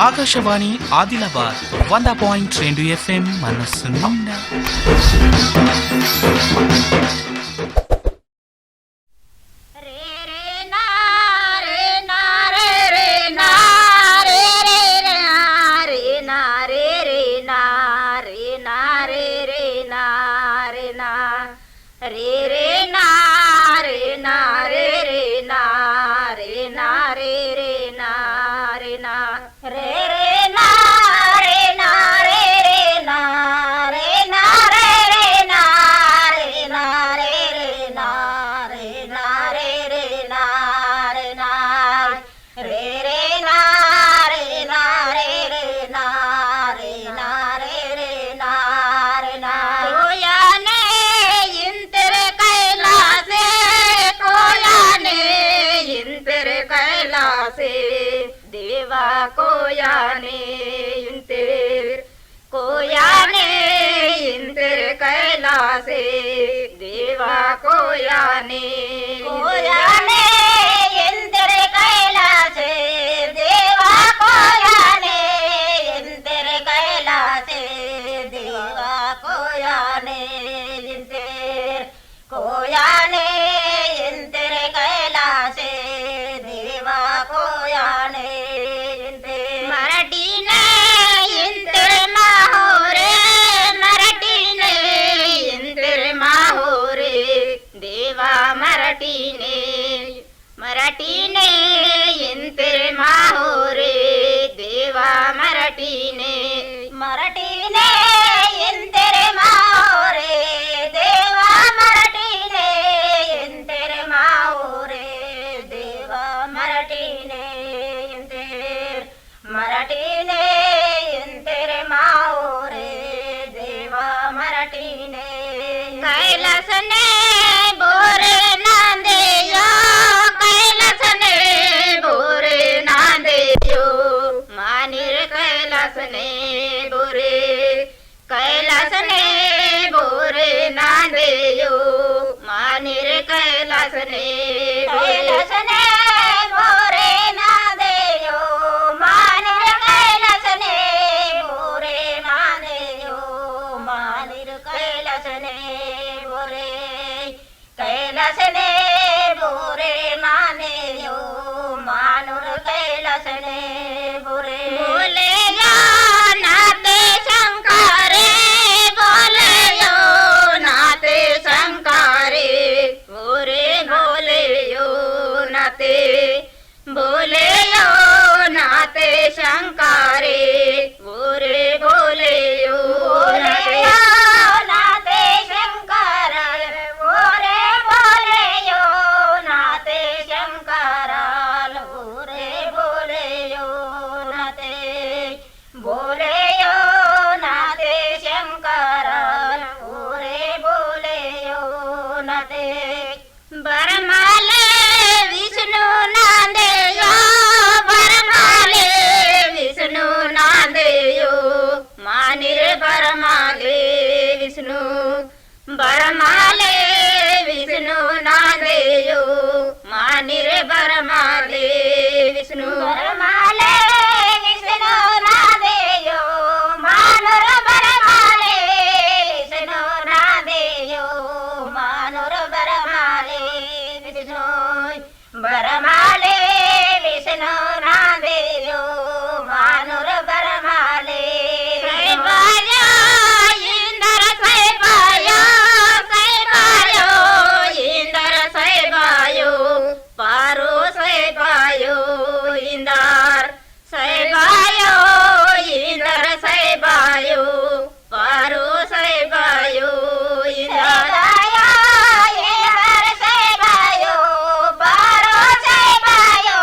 Akashvani Adilabad 100.2 FM మనస్సు నిండా. देवा कोयाने कोयाने इंद्र कैलासे देवा कोयाने इंद्र कैलासे देवा कोयाने इंद्र कोयाने इंद्र कैलासे देवा कोयाने इंद्र मराठी ने इंद्र माहोरे मराठी ने इंद्र माहोरे देवा मराठीने मराठीने इंद्र माहोरे देवा मराठीने मराठीने इंद्र माहोरे देवा मराठीने इंद्र माहोरे देवा मराठीने इंद्र मराठीने इंद्र माहोरे देवा मराठीने कैलासने बोरे नांदेयो कैलासने बोरे नांदेयो मानिर कैलासने बोरे कैलासने बोरे नांदेयो मानिर कैलासने कैलासने बोरे नांदेयो मानिर कैलासने बोरे नांदेयो मानिर कैलासने बोरे कैलासने बोरे मानेयो मानुर कैलासने बोरे बोले यो नाते शंकारे बोले यो नाते शंकारे बोरे बोले यो नाते बोले यो नाते शंकारे बोरे बोले यो नाते शंकर बोरे बोले यो नाते शंकराल बोरे बोले यो नाते बोले यो नाते शंकराल बोरे बोले यो नाते बरमाले विष्णु नांदेयो बरमाले विष्णु नांदेयो मानिर बरमाले विष्णु बरमाले विष्णु नांदेयो मानिर बरमाले विष्णु बरमाले विष्णु नांदेयो मानुर बरमाले विष्णु नांदेयो मानुर बरमाले विष्णु बरमाले विष्णु नांदेयो मानुर बरमाले सैबायो इंदर सैबायो सैबायो इंदर सैबायो पारो सैबायो इंदर सैबायो इंदर सैबायो पारो सैबायो इंदर इंदर सैबायो पारो सैबायो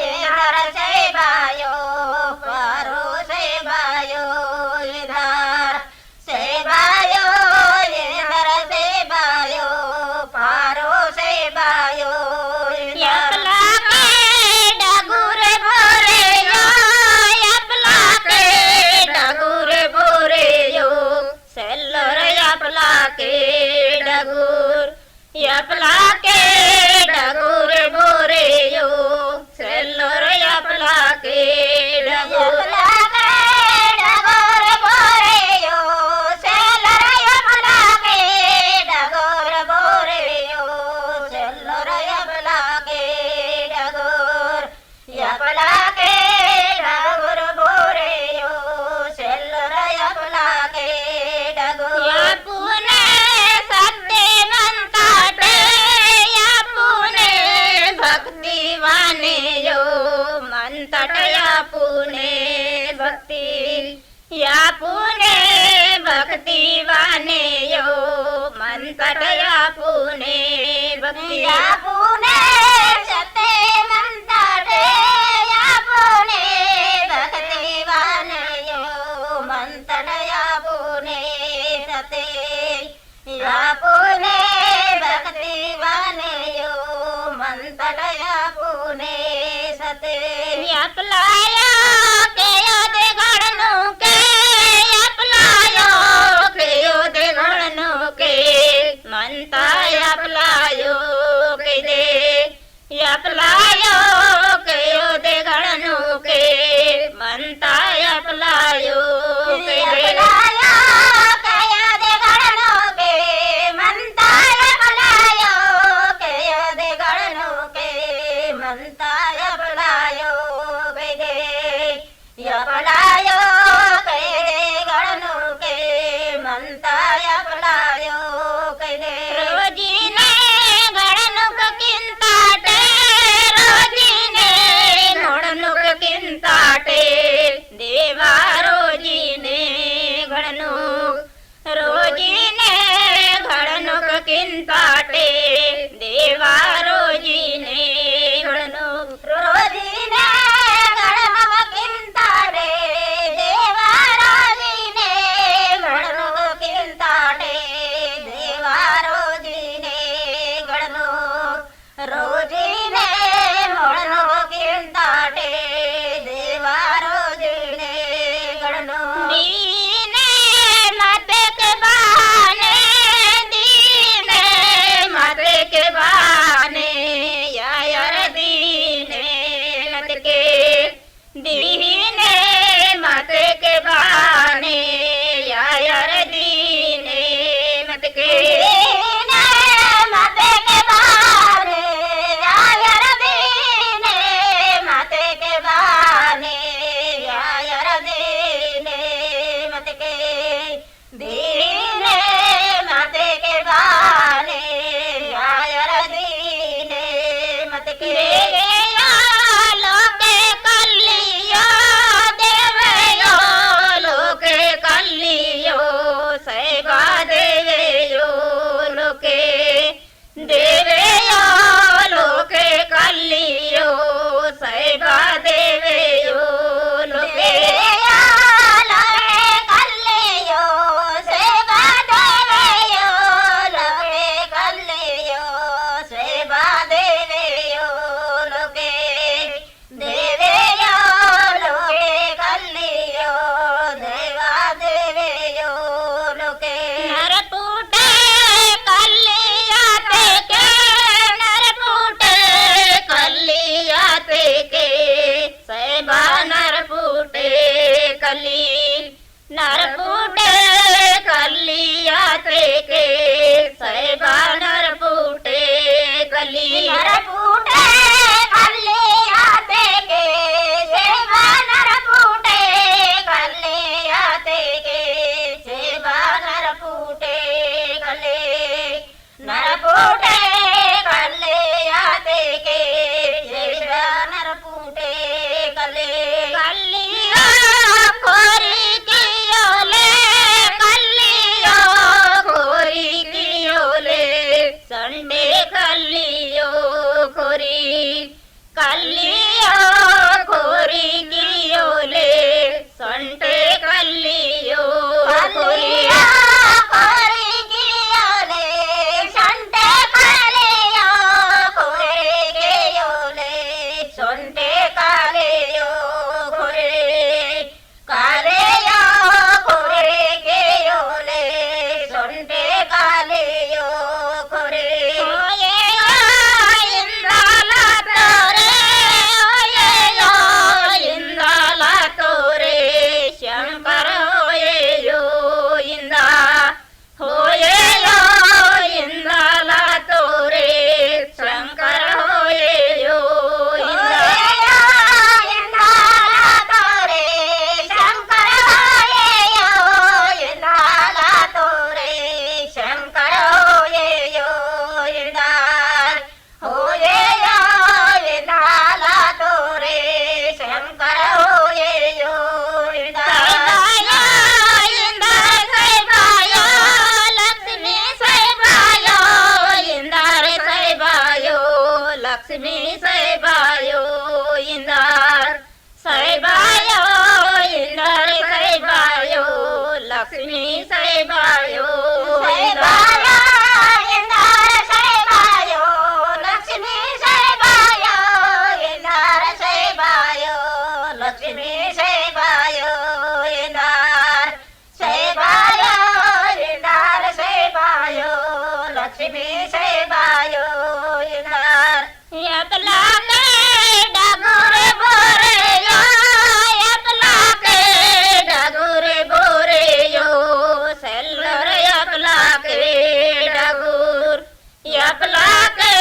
इंदर सैबायो पारो सैबायो इंदर सैबायो इंदर सैबायो पारो सैबायो यपला के डगुर भोरे यो यपला के डगुर भोरे यो सेल्लोर यपला के डगुर यपला के डगुर भोरे यो भक्ति वाने यो मंतटया पुणे भक्ति पुणे सते मंतटे या पुणे भक्ति वाने यो मंतटया पुणे सते या पुणे भक्ति वाने यो मंतटया पुणे सते अपलाया के दे गणनु के अपलायो के दे गणनु के मनता अपलायो के दे अपलायो के दे गणनु के मनता अपलायो के दे किंताटे देवा रोजीने घडणूक रोजीने घडणूक किंताटे देवा रोजीने घडणूक किंताटे देवा रोजीने घडणूक रोजीने घडणूक किंताटे देवा रोजीने घडणूक के बहाने यार दीने मत के दीने मत के बहाने यार दीने मत के मत के बहाने यार दीने मत के बहाने यार दीने मत के दीने मत के बहाने लोके कलियो देवयो लोके कलियो सैबा देवयो लोके देवयो लोके कलियो सैबा देवयो लोके नरपुटे कलियाते के सैबा नरपुटे कली नरपुटे कलियाते के सैबा नरपुटे कलियाते के सैबा नरपुटे कले नरपुटे कलियाते के सैबा नरपुटे कले कलिया खोरी संडे कलियो खोरी कलियो खोरी गियोले संडे कलियो खोरी खोरी गियोले संडे कलियो खोरी गियोले संडे कलियो खोरी कलियो खोरी गियोले संडे कलियो खोरी लक्ष्मी सैबायो इंदार सैबायो इंदार सैबायो लक्ष्मी सैबायो सैबायो इंदार सैबायो लक्ष्मी सैबायो इंदार सैबायो लक्ष्मी सैबायो इंदार सैबायो इंदार सैबायो लक्ष्मी सैबायो इंदार यातला के डागोरे बोरे यो यातला के डागोरे बोरे यो सेल्लर यातला के डागोर यातला के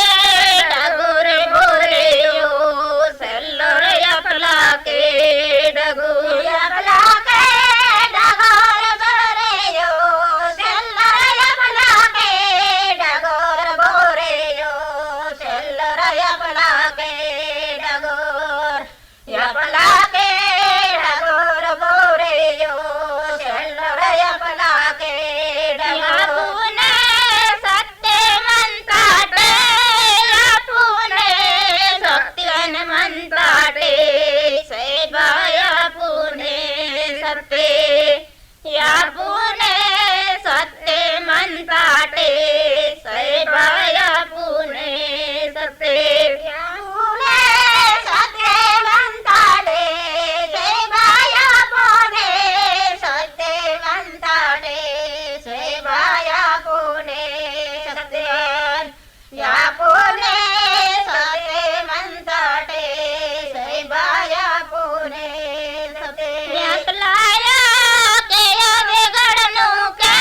डागोरे बोरे यो सेल्लर यातला के डागोर यातला के डागोर बोरे यो सेल्लर यातला के डागोर बोरे यो सेल्लर यातला के डागोर यातला के डागोर बोरे यो सेल्लर यातला के डागोर सत्य म्हणताटे पुणे सत्यन म्हणताटे सैबाया पुणे सत्य या पुणे सत्य म्हणताटे सैबाया पुणे सत्य या पुणे सत्य म्हणताटे सैबाया पुणे सत्य म्हणताटे सैबाया पुणे सत्य या पुणे सत्य म्हणताटे सैबाया पुणे सत्य यातलाया के वेगळनु के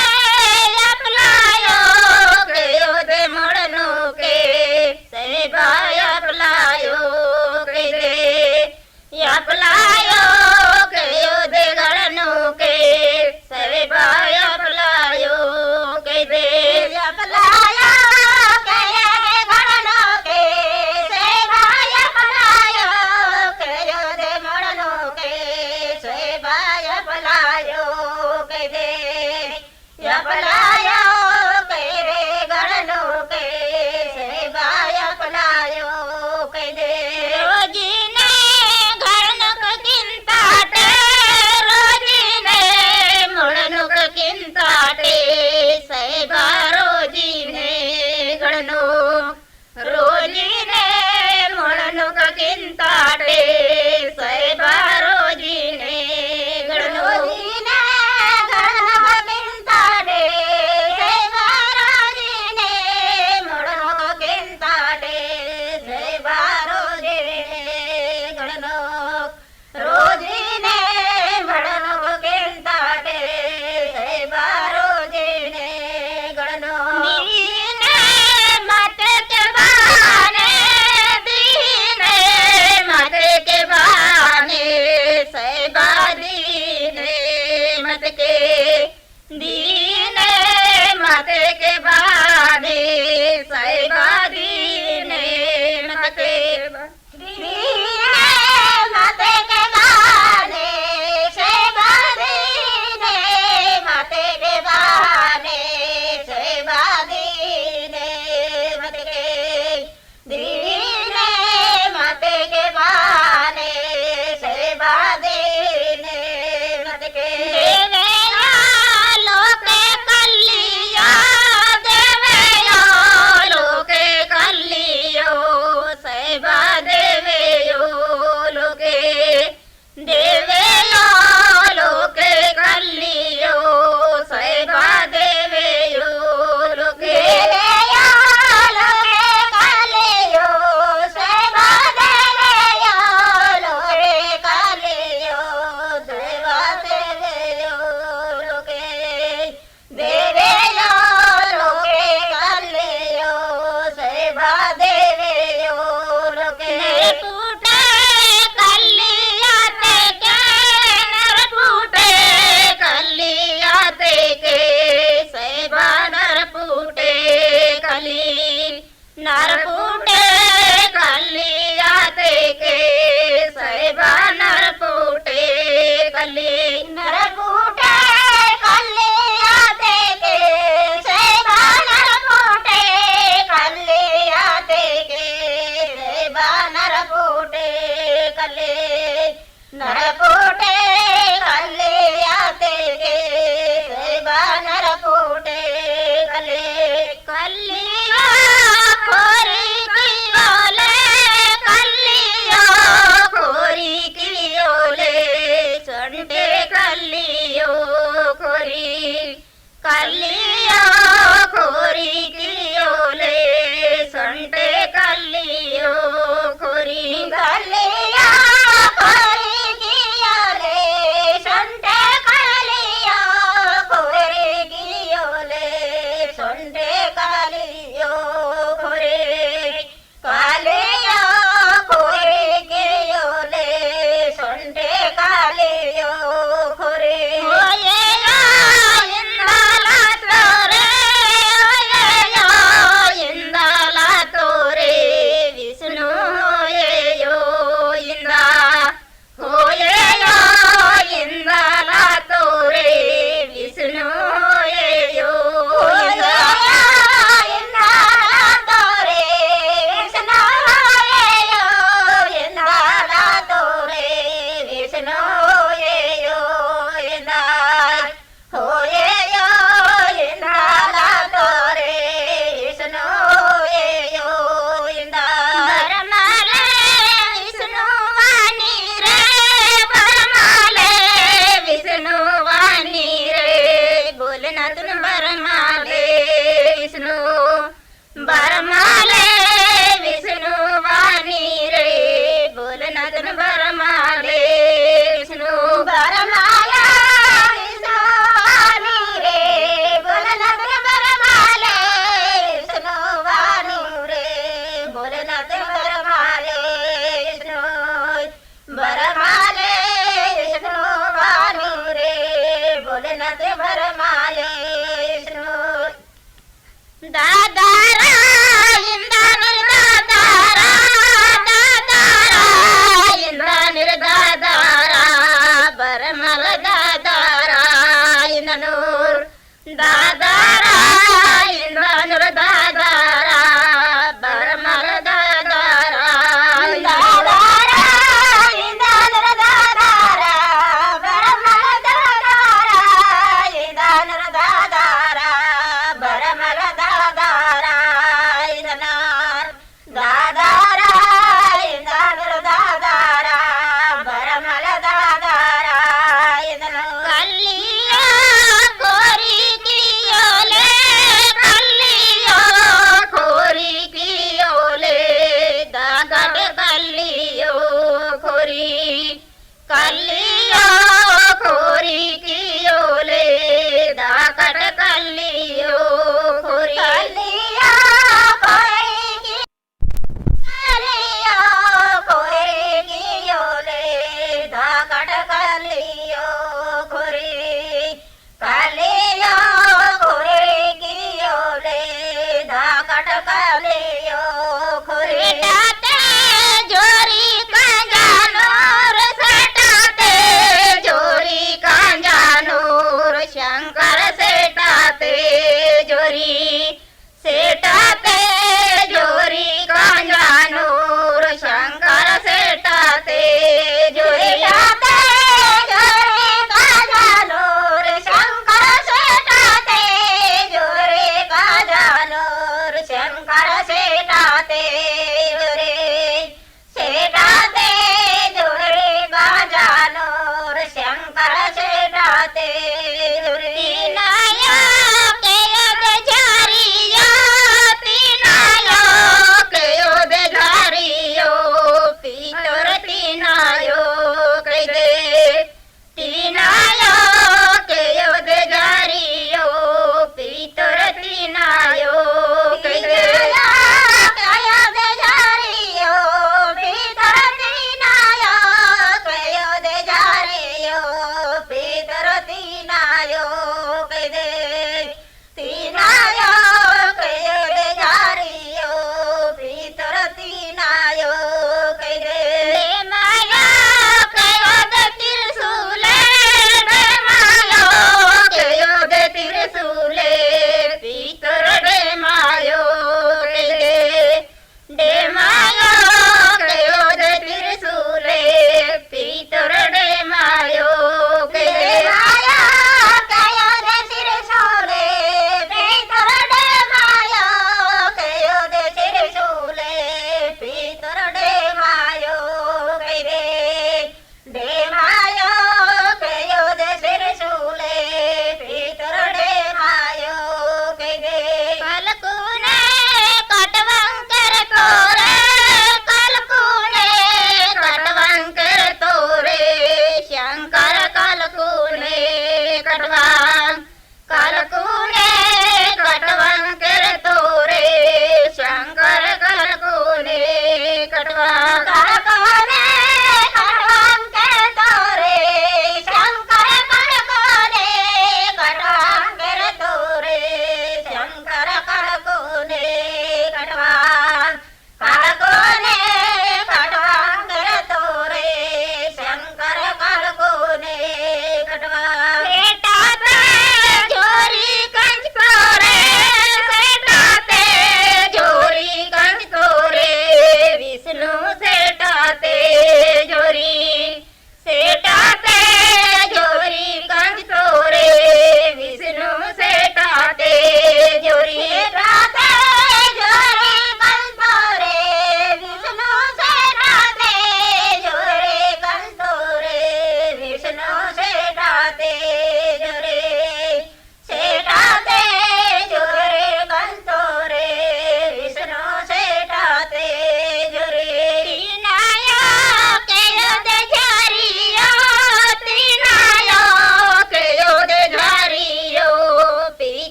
यातलायो के दे मोडनु के सैबाया पलायो के दे यापलायो के दे गळनु के सैबाया पलायो के दे यापलायो के गळनु के सैबाया पलायो के दे मोडनु के सैबाया पलायो के दे यापलायो के गळनु के सैबाया पलायो ನರಪೋಟೆ ಕಲ್ಲಿಯಾತೆ ಬಾ ನರಪೋಟೆ ಕಲ್ಲಿ ಕಲ್ಲಿಯ ಕೋರಿ ಕಿವಿಯೋಲೆ ಕಲ್ಲಿಯ ಕೋರಿ ಕಿವಿಯೋಲೆ ಸೊಂಟೆ ಕಲ್ಲಿಯೋ ಕೋರಿ ಕಲ್ಲಿಯ ಕೋರಿ ಕಿವಿಯೋಲೆ ಸೊಂಟೆ ಕಲ್ಲಿಯೋ ಕೋರಿ ಕಲ್ಲಿಯ ಕೋರಿ ಕಿವಿಯೋಲೆ ಸೊಂಟೆ ಕಲ್ಲಿಯ ಕೋರಿ ಕಿವಿಯೋಲೆ ಸೊಂಟೆ ಕಲ್ಲಿಯೋ ಕೋರಿ ಕಾಲಿಯ ಕೋರಿ ಕಿವಿಯೋಲೆ ಸೊಂಟೆ ಕಾಲಿಯೋ ಕೋರಿ बरमाले विष्णु वाणी रे बोलनाथ बरमाले विष्णु बरमाला विष्णु वाणी रे बोलनाथ बरमाले विष्णु वाणी रे बोलनाथ बरमाले विष्णु बरमाले विष्णु वाणी रे बोलनाथ बरमाले विष्णु दादारा इंद्रानिर दादारा दादारा इंद्रानिर दादारा बरमल दादारा इंद्रनूर दादारा इंद्रानिर दादारा बरमल दादारा दादारा इंद्रानिर दादारा बरमल दादारा इंद्रानिर दादारा बरमल दादारा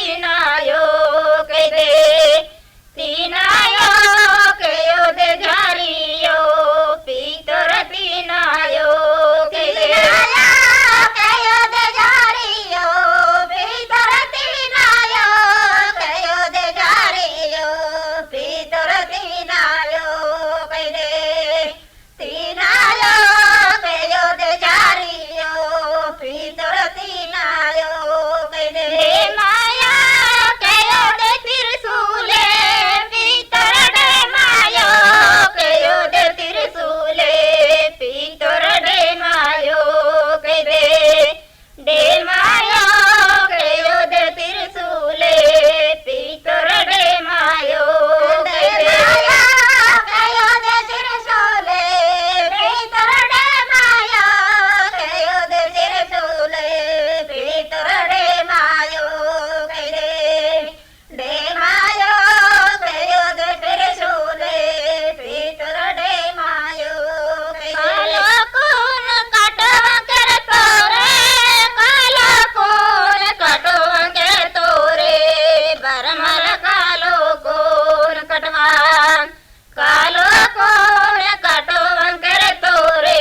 तीनायो कह दे तीनायो कहो दे झारियो पीतर तीनायो कह दे कहो दे झारियो पीतर तीनायो कहो दे झारियो पीतर तीनायो कह दे तीनायो कहो दे झारियो पीतर तीनायो कह दे माया कहो दे त्रिशूले पीतर डे मायो कहो दे त्रिशूले पीतर डे मायो कह दे मायो कहो दे त्रिशूले पीतर डे मायो कह दे कहो दे त्रिशूले पीतर डे मायो कहो दे त्रिशूले पीतर डे मायो कह दे मायो कहो दे त्रिशूले पीतर डे मायो कालो कोन काटो कर तोरे कालो कोन काटो कर तोरे बरमल कालो कोन कटवा कालो कोन काटो कर तोरे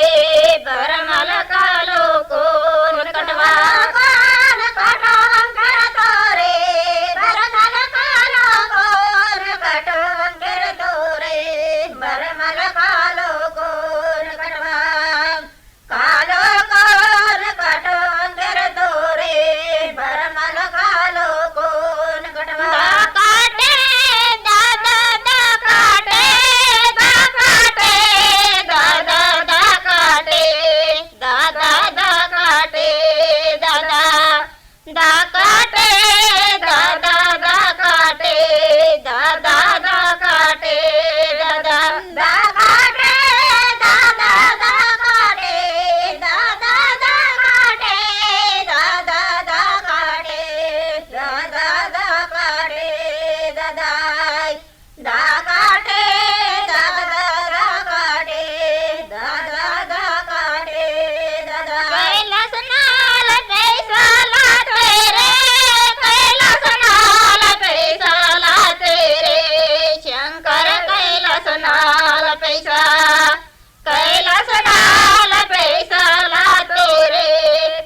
बरमल कालो कोन कटवा कोन काटो कर तोरे बरमल कालो कोन काटो कर तोरे बरमल कालो कोन कटवा कालो कोन काटो कर तोरे बरमल कालो कोन कटवा काटे दादा दा काटे दा काटे दादा दा काटे दादा दा काटे दादा दा काटे दादा दा काटे दादा दा काटे दादा दा काटे दादा दा काटे दादा दा काटे दादा दा काटे दादा दा काटे दादा दा काटे दादा दा काटे दादा दा काटे दादा कैलास नाल पैसा लाते रे कैलास नाल पैसा लाते रे शंकर कैलास नाल पैसा कैलास नाल पैसा लाते रे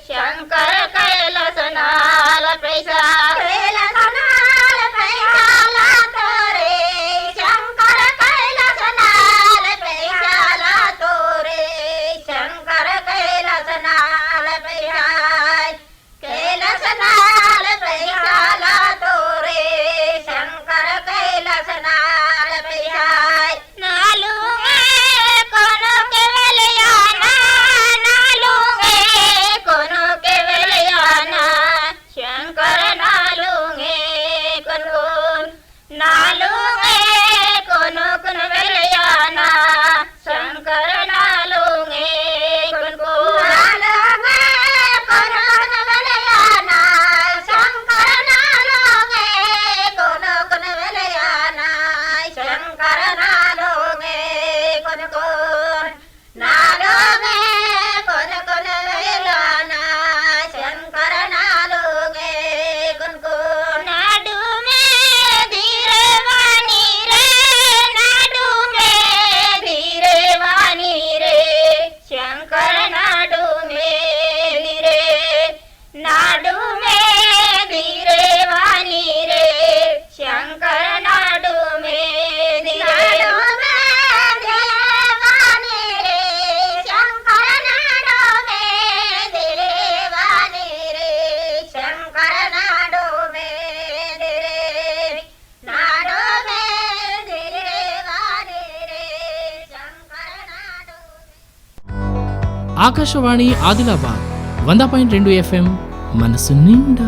शंकर कैलास नाल पैसा कैलास नाल पैसा लाते रे शंकर कैलास नाल पैसा लातो रे शंकर कैलास नाल पैसा कैलास नाल पैसा लातो रे शंकर कैलास नाल पैसा नालू कोनो के वेलियाना नालू कोनो के वेलियाना शंकर नालू कोनो नालू कोनो कोन वेलियाना शंकर नालू कोनो नालू कोनो कोन वेलियाना शंकर नालू कोनो कोन वेलियाना शंकर नालू कोनो कोन नालू कोन कोन वेलियाना शंकर नालू कोन कोन नाडू में धीरे वाणी रे नाडू में धीरे वाणी रे शंकर नाडू में धीरे नाडू में धीरे वाणी रे शंकर नाडू में धीरे वाणी रे शंकर नाडू में धीरे वाणी रे शंकर नाडू में धीरे नाडू में धीरे वाणी रे शंकर नाडू ఆకాశవాణి ఆదిలాబాద్ 100.2 FM మనసు నిండా